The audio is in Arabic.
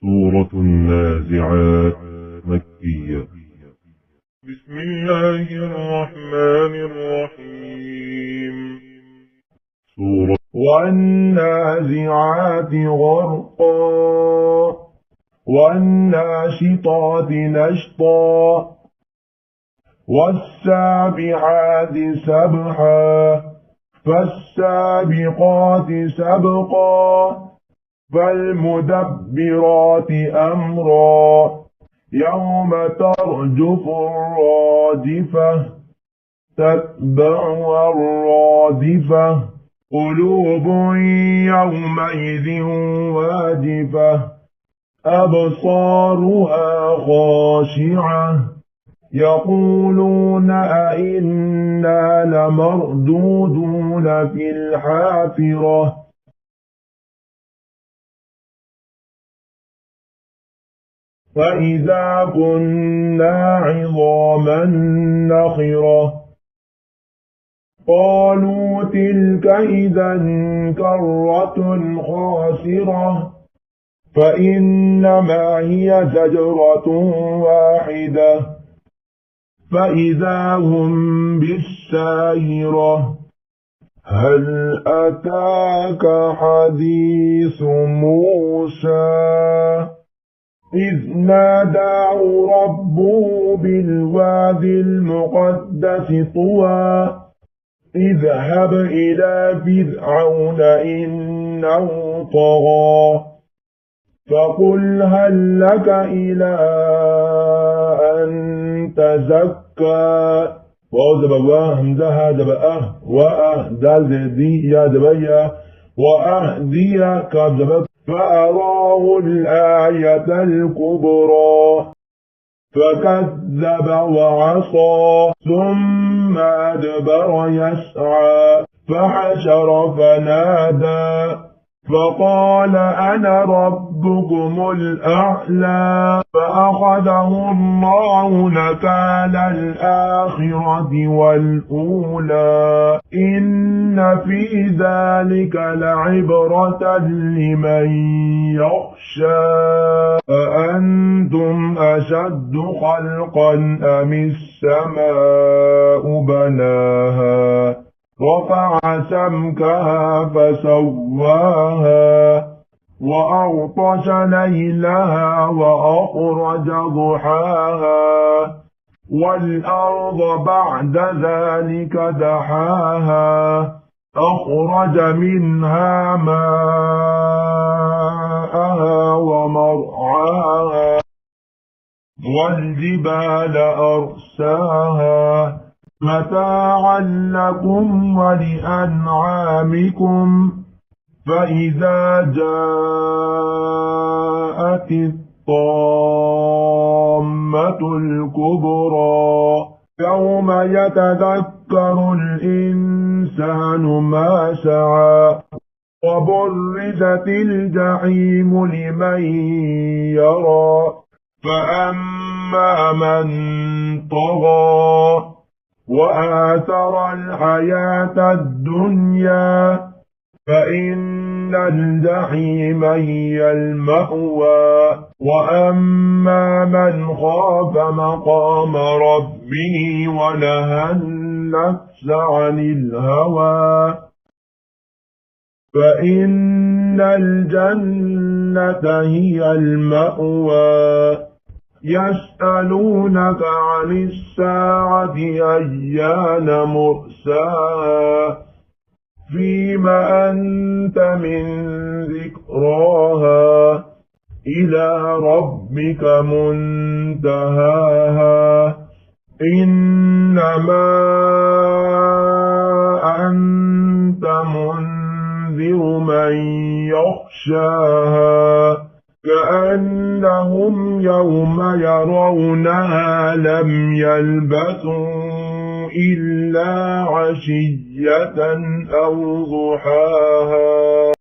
سورة النازعات مكية. بسم الله الرحمن الرحيم. سورة والنازعات غرقا والناشطات نشطا والسابحات سبحا فالسابقات سبقا فالمدبرات أمرا يوم ترجف الراجفة تتبعها الرادفة قلوب يومئذ واجفة أبصارها خاشعة يقولون أئنا لمردودون في الحافرة فإذا كنا عظاما نخرة قالوا تلك إذا كرة خاسرة فإنما هي زجرة واحدة فإذا هم بالساهرة هل أتاك حديث موسى إذ ناداه ربه بالوادي المقدس طوى اذهب إلى فرعون إنه طغى فقل هل لك إلى أن تزكى همزها دبأه دال دي يا دبيا وأهديك فأراه الآية الكبرى فكذب وعصى ثم أدبر يسعى فحشر فنادى فقال أنا ربكم الأعلى فأخذه الله نكال الآخرة والأولى إن في ذلك لعبرة لمن يخشى أأنتم أشد خلقا أم السماء بناها رفع سمكها فسواها وأغطش ليلها وأخرج ضحاها والأرض بعد ذلك دحاها أخرج منها ماءها ومرعاها والجبال أرساها متاعا لكم ولأنعامكم فإذا جاءت الطامة الكبرى يوم يتذكر الإنسان ما سعى وبرزت الجحيم لمن يرى فأما من طغى وآثر الحياة الدنيا فإن الجحيم هي المأوى وأما من خاف مقام ربه ونهى النفس عن الهوى فإن الجنة هي المأوى يسألونك عن الساعة أيان مرساها فيما أنت من ذكراها إلى ربك منتهاها إنما أنت منذر من يخشاها كأنهم يوم يرونها لم يلبثوا إلا عشية أو ضحاها.